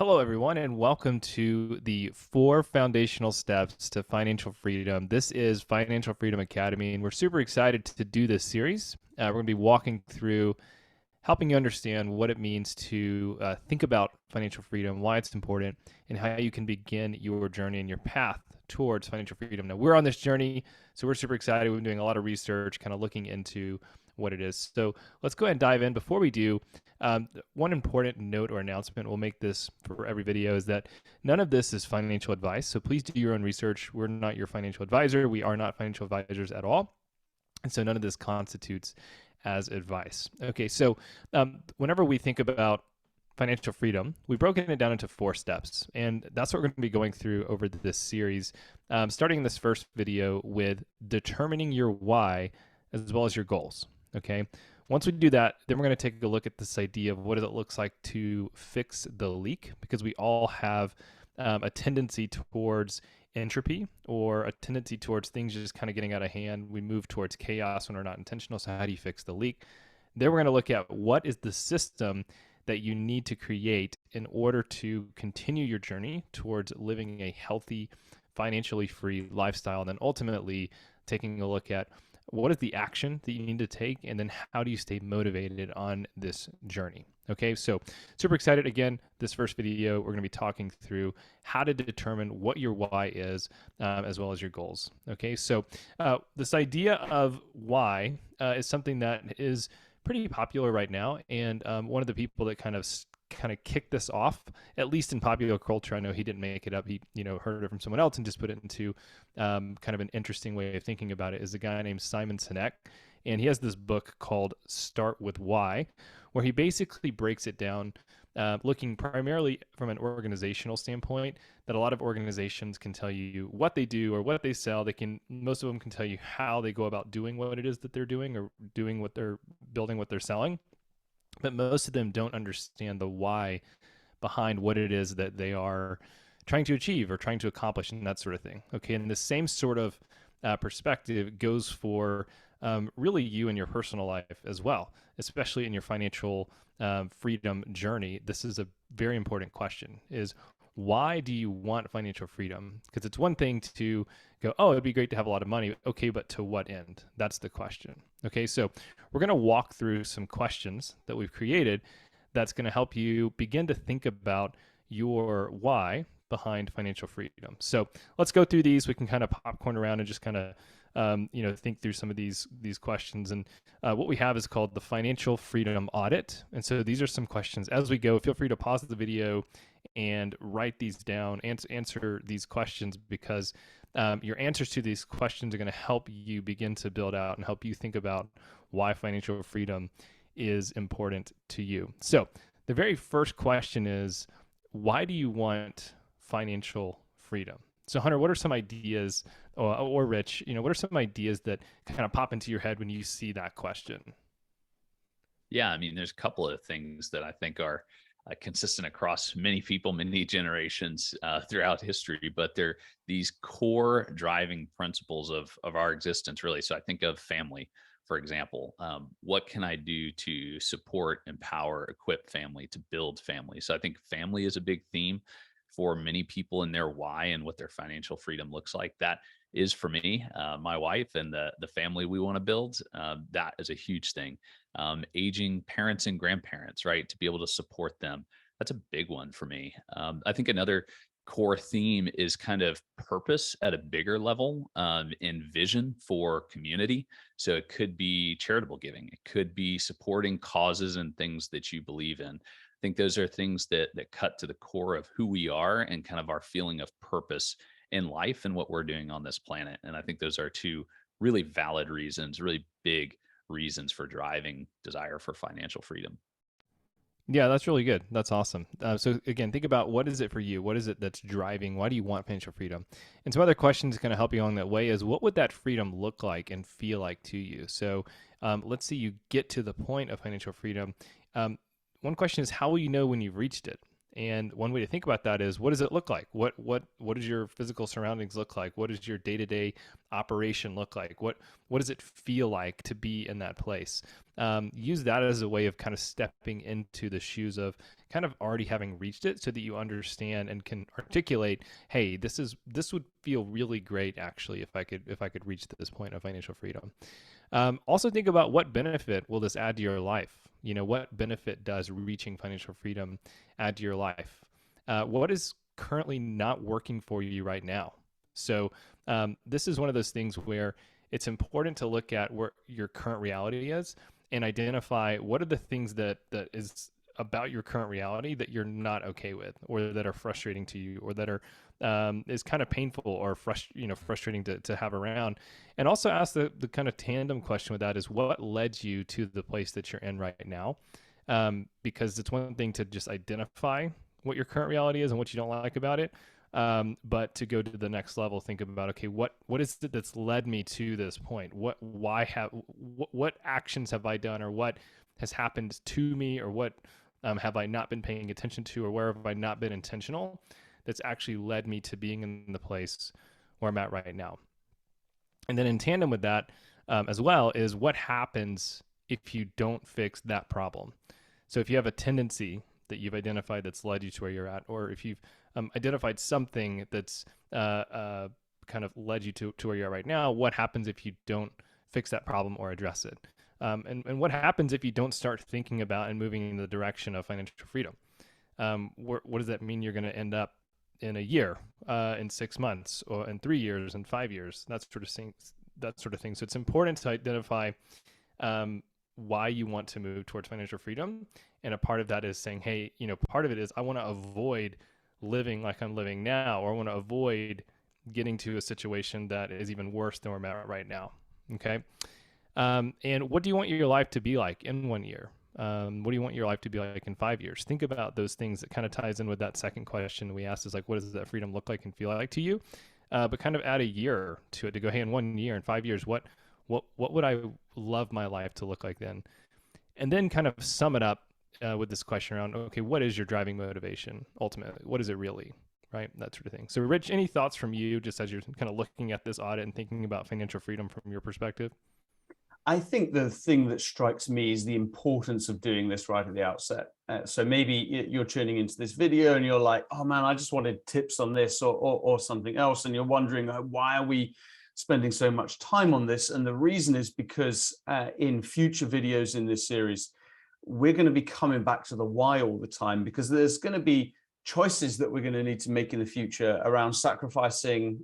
Hello, everyone, and welcome to the 4 foundational steps to financial freedom. This is Financial Freedom Academy, and we're super excited to do this series. We're going to be walking through helping you understand what it means to think about financial freedom, why it's important, and how you can begin your journey and your path towards financial freedom. Now, we're on this journey, so we're super excited. We've been doing a lot of research, kind of looking into what it is. So let's go ahead and dive in. Before we do, one important note or announcement, we'll make this for every video, is that none of this is financial advice. So please do your own research. We're not your financial advisor. We are not financial advisors at all. And so none of this constitutes as advice. Okay, so whenever we think about financial freedom, we've broken it down into 4 steps. And that's what we're going to be going through over this series, starting in this first video with determining your why as well as your goals. Okay, once we do that, then we're going to take a look at this idea of what it looks like to fix the leak, because we all have a tendency towards entropy, or a tendency towards things just kind of getting out of hand. We move towards chaos when we're not intentional. So how do you fix the leak? Then we're going to look at what is the system that you need to create in order to continue your journey towards living a healthy, financially free lifestyle. And then ultimately taking a look at what is the action that you need to take, and then how do you stay motivated on this journey? Okay, so super excited. Again, this first video, we're going to be talking through how to determine what your why is, as well as your goals. Okay, so this idea of why is something that is pretty popular right now, and one of the people that kind of kicked this off, at least in popular culture. I know he didn't make it up. He heard it from someone else and just put it into kind of an interesting way of thinking about it, is a guy named Simon Sinek. And he has this book called Start With Why, where he basically breaks it down, looking primarily from an organizational standpoint, that a lot of organizations can tell you what they do or what they sell. Most of them can tell you how they go about doing what it is that they're doing, or doing what they're building, what they're selling. But most of them don't understand the why behind what it is that they are trying to achieve or trying to accomplish, and that sort of thing. Okay, and the same sort of perspective goes for really you in your personal life as well, especially in your financial freedom journey. This is a very important question: is why do you want financial freedom? Because it's one thing to go, oh, it'd be great to have a lot of money. Okay, but to what end? That's the question. Okay, so we're going to walk through some questions that we've created that's going to help you begin to think about your why behind financial freedom. So let's go through these. We can kind of popcorn around and just kind of think through some of these questions. And what we have is called the Financial Freedom Audit. And so these are some questions. As we go, feel free to pause the video and write these down, answer these questions, because your answers to these questions are going to help you begin to build out and help you think about why financial freedom is important to you. So the very first question is, why do you want financial freedom? So Hunter, what are some ideas, or Rich, what are some ideas that kind of pop into your head when you see that question? Yeah, I mean, there's a couple of things that I think are consistent across many people, many generations throughout history, but they're these core driving principles of our existence, really. So I think of family, for example. What can I do to support, empower, equip family, to build family? So I think family is a big theme for many people in their why and what their financial freedom looks like. That is for me, my wife, and the family we want to build. That is a huge thing. Aging parents and grandparents, right? To be able to support them. That's a big one for me. I think another core theme is kind of purpose at a bigger level, and vision for community. So it could be charitable giving, it could be supporting causes and things that you believe in. I think those are things that cut to the core of who we are and kind of our feeling of purpose in life and what we're doing on this planet. And I think those are 2 really valid reasons, really big reasons for driving desire for financial freedom. Yeah, that's really good. That's awesome. So again, think about, what is it for you? What is it that's driving? Why do you want financial freedom? And some other questions kind of help you along that way is, what would that freedom look like and feel like to you? So let's say you get to the point of financial freedom. One question is, how will you know when you've reached it? And one way to think about that is, what does it look like? What does your physical surroundings look like? What does your day-to-day operation look like? What does it feel like to be in that place? Use that as a way of kind of stepping into the shoes of kind of already having reached it, so that you understand and can articulate, hey, this would feel really great actually if I could reach this point of financial freedom. Also think about, what benefit will this add to your life? What benefit does reaching financial freedom add to your life? What is currently not working for you right now? So this is one of those things where it's important to look at where your current reality is and identify what are the things that is about your current reality that you're not okay with, or that are frustrating to you, or that are is kind of painful or frustrating to have around. And also ask the kind of tandem question with that is, what led you to the place that you're in right now? Because it's one thing to just identify what your current reality is and what you don't like about it. But to go to the next level, think about, okay, what is it that's led me to this point? What actions have I done, or what has happened to me, or what have I not been paying attention to, or where have I not been intentional, that's actually led me to being in the place where I'm at right now? And then in tandem with that, as well, is what happens if you don't fix that problem. So if you have a tendency that you've identified that's led you to where you're at, or if you've identified something that's kind of led you to where you are right now, what happens if you don't fix that problem or address it? And what happens if you don't start thinking about and moving in the direction of financial freedom? What does that mean you're going to end up in a year, in 6 months, or in 3 years, and 5 years? That sort of thing. So it's important to identify why you want to move towards financial freedom. And a part of that is saying, hey, part of it is, I want to avoid living like I'm living now, or I want to avoid getting to a situation that is even worse than where I'm at right now. Okay. And what do you want your life to be like in 1 year? What do you want your life to be like in 5 years? Think about those things. That kind of ties in with that second question we asked, is like, what does that freedom look like and feel like to you? But kind of add a year to it, to go, hey, in 1 year, in 5 years, what would I love my life to look like then? And then kind of sum it up with this question around, okay, what is your driving motivation ultimately? What is it really? Right? That sort of thing. So Rich, any thoughts from you, just as you're kind of looking at this audit and thinking about financial freedom from your perspective? I think the thing that strikes me is the importance of doing this right at the outset. So maybe you're tuning into this video and you're like, oh man, I just wanted tips on this, or something else. And you're wondering, why are we spending so much time on this? And the reason is because in future videos in this series, we're going to be coming back to the why all the time, because there's going to be choices that we're going to need to make in the future around sacrificing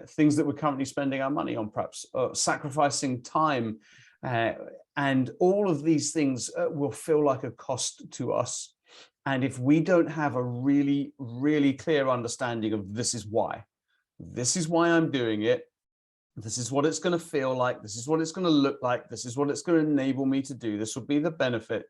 things that we're currently spending our money on, perhaps sacrificing time. And all of these things will feel like a cost to us. And if we don't have a really, really clear understanding of, this is why I'm doing it, this is what it's going to feel like, this is what it's going to look like, this is what it's going to enable me to do, this will be the benefit,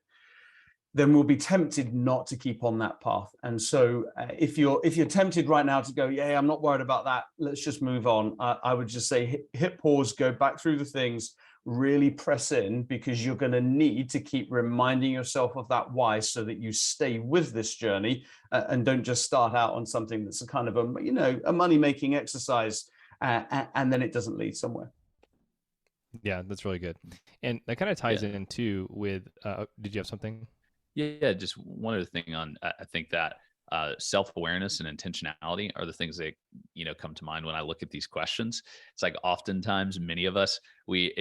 then we'll be tempted not to keep on that path. And so if you're tempted right now to go, yeah, I'm not worried about that, let's just move on, I would just say hit pause, go back through the things, really press in, because you're going to need to keep reminding yourself of that why, so that you stay with this journey and don't just start out on something that's a kind of a money-making exercise and then it doesn't lead somewhere. Yeah, that's really good. And that kind of ties in too with, did you have something? Yeah, just one other thing on, I think that self-awareness and intentionality are the things that come to mind when I look at these questions. It's like, oftentimes many of us, we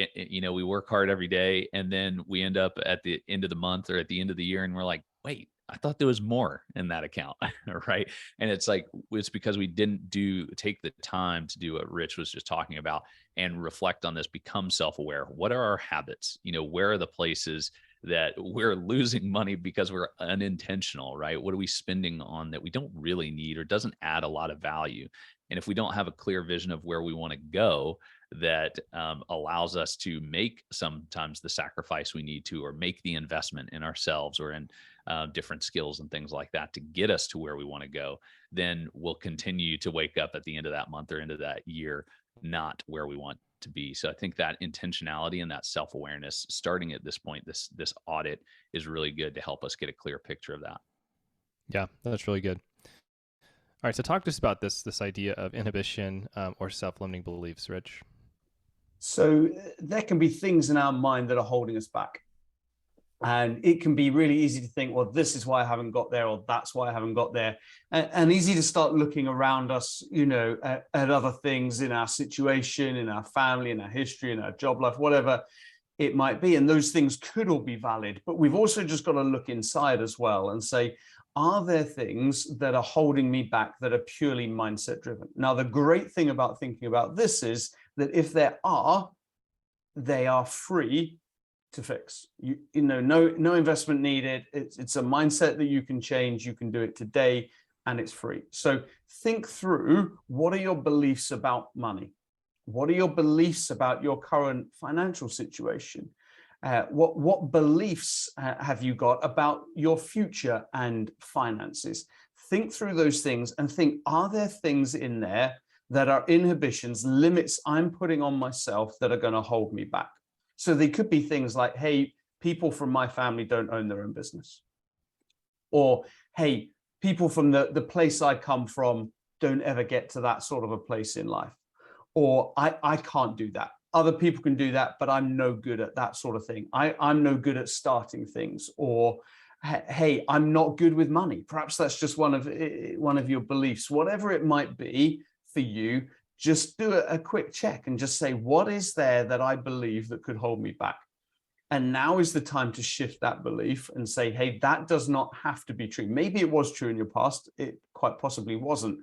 work hard every day, and then we end up at the end of the month or at the end of the year, and we're like, wait, I thought there was more in that account. Right? And it's like, it's because we didn't take the time to do what Rich was just talking about and reflect on this, become self-aware. What are our habits? Where are the places that we're losing money because we're unintentional, right? What are we spending on that we don't really need or doesn't add a lot of value? And if we don't have a clear vision of where we want to go, that allows us to make sometimes the sacrifice we need to, or make the investment in ourselves or in different skills and things like that to get us to where we want to go, then we'll continue to wake up at the end of that month or end of that year not where we want to be. So I think that intentionality and that self-awareness, starting at this point, this audit, is really good to help us get a clear picture of that. Yeah, that's really good. All right, so talk to us about this idea of inhibition or self-limiting beliefs, Rich. So there can be things in our mind that are holding us back. And it can be really easy to think, well, this is why I haven't got there, or that's why I haven't got there. And easy to start looking around us, at other things in our situation, in our family, in our history, in our job life, whatever it might be. And those things could all be valid. But we've also just got to look inside as well and say, are there things that are holding me back that are purely mindset driven? Now, the great thing about thinking about this is that if there are, they are free to fix. No investment needed. It's a mindset that you can change. You can do it today, and it's free. So think through, what are your beliefs about money? What are your beliefs about your current financial situation? What beliefs have you got about your future and finances? Think through those things and think, are there things in there that are inhibitions, limits I'm putting on myself that are going to hold me back? So they could be things like, hey, people from my family don't own their own business. Or, hey, people from the place I come from don't ever get to that sort of a place in life. Or I can't do that. Other people can do that, but I'm no good at that sort of thing. I'm no good at starting things. Or, hey, I'm not good with money. Perhaps that's just one of your beliefs. Whatever it might be for you, just do a quick check and just say, what is there that I believe that could hold me back? And now is the time to shift that belief and say, hey, that does not have to be true. Maybe it was true in your past. It quite possibly wasn't.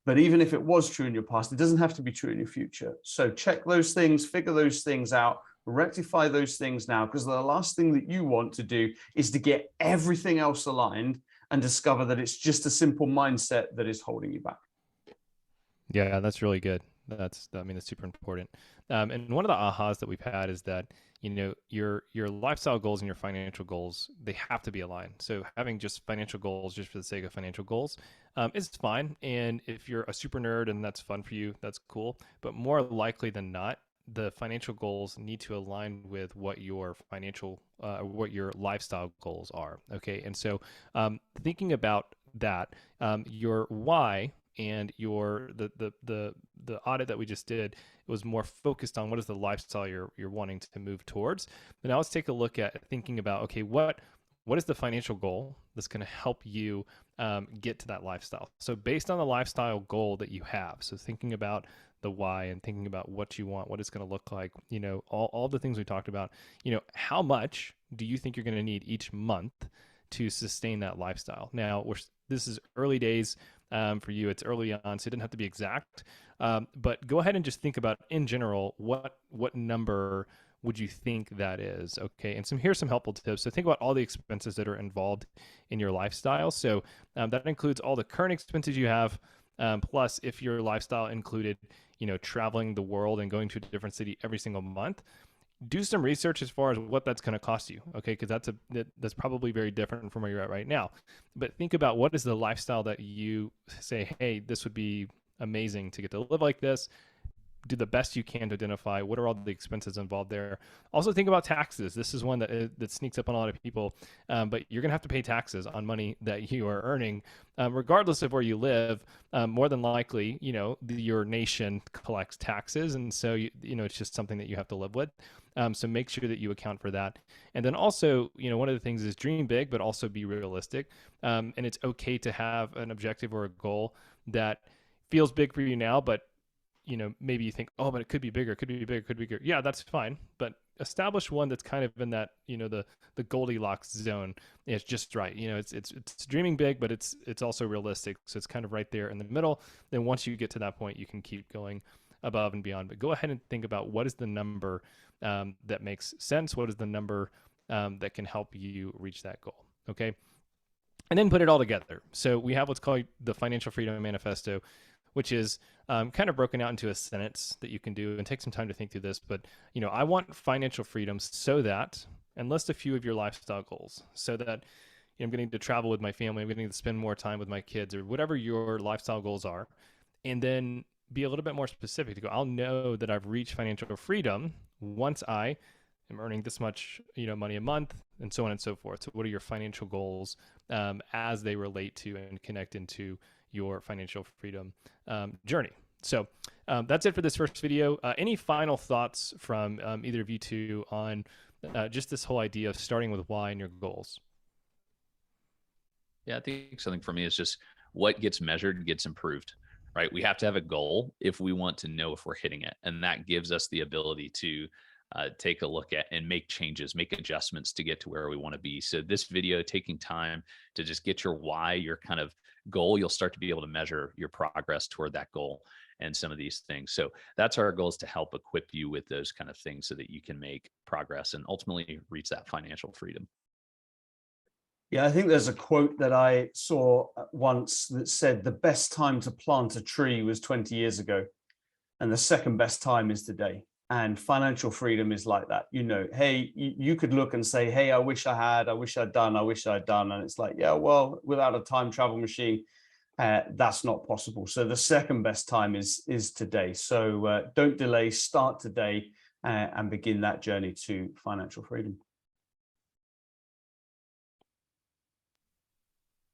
But even if it was true in your past, it doesn't have to be true in your future. So check those things, figure those things out, rectify those things now, because the last thing that you want to do is to get everything else aligned and discover that it's just a simple mindset that is holding you back. Yeah, that's really good. That's super important. And one of the ahas that we've had is that, your lifestyle goals and your financial goals, they have to be aligned. So having just financial goals just for the sake of financial goals is fine. And if you're a super nerd and that's fun for you, that's cool. But more likely than not, the financial goals need to align with what your what your lifestyle goals are. Okay. And so thinking about that, your why and the audit that we just did, it was more focused on what is the lifestyle you're wanting to move towards. But now let's take a look at thinking about, okay, what is the financial goal that's going to help you get to that lifestyle? So based on the lifestyle goal that you have, so thinking about the why and thinking about what you want, what it's going to look like, all the things we talked about, how much do you think you're going to need each month to sustain that lifestyle? Now, this is early days for you. It's early on, so it didn't have to be exact. But go ahead and just think about, in general, what number would you think that is? Okay, and here's some helpful tips. So think about all the expenses that are involved in your lifestyle. So that includes all the current expenses you have, plus if your lifestyle included, traveling the world and going to a different city every single month. Do some research as far as what that's going to cost you, okay? Because that's probably very different from where you're at right now. But think about, what is the lifestyle that you say, hey, this would be amazing to get to live like this. Do the best you can to identify what are all the expenses involved there. Also think about taxes. This is one that sneaks up on a lot of people, but you're going to have to pay taxes on money that you are earning, regardless of where you live. More than likely, your nation collects taxes, and so it's just something that you have to live with. So make sure that you account for that. And then also, one of the things is dream big, but also be realistic. And it's okay to have an objective or a goal that feels big for you now, but maybe you think, oh, but it could be bigger, could be bigger, could be bigger. Yeah, that's fine. But establish one that's kind of in that, the Goldilocks zone. It's just right. It's dreaming big, but it's also realistic. So it's kind of right there in the middle. Then once you get to that point, you can keep going above and beyond. But go ahead and think about, what is the number that makes sense? What is the number that can help you reach that goal? Okay. And then put it all together. So we have what's called the Financial Freedom Manifesto, which is kind of broken out into a sentence that you can do, and take some time to think through this. But, I want financial freedom so that, and list a few of your lifestyle goals, so that I'm getting to travel with my family, I'm getting to spend more time with my kids, or whatever your lifestyle goals are. And then be a little bit more specific to go, I'll know that I've reached financial freedom once I am earning this much, money a month, and so on and so forth. So what are your financial goals as they relate to and connect into your financial freedom journey? So that's it for this first video. Any final thoughts from either of you two on just this whole idea of starting with why and your goals? Yeah, I think something for me is just what gets measured gets improved, right? We have to have a goal if we want to know if we're hitting it. And that gives us the ability to take a look at and make changes, make adjustments to get to where we want to be. So this video, taking time to just get your why, your kind of goal, you'll start to be able to measure your progress toward that goal and some of these things. So that's our goal, is to help equip you with those kind of things so that you can make progress and ultimately reach that financial freedom. Yeah, I think there's a quote that I saw once that said the best time to plant a tree was 20 years ago, and the second best time is today. And financial freedom is like that. Hey, you could look and say, hey, I wish I'd done. And it's like, yeah, well, without a time travel machine, that's not possible. So the second best time is today. So don't delay, start today and begin that journey to financial freedom.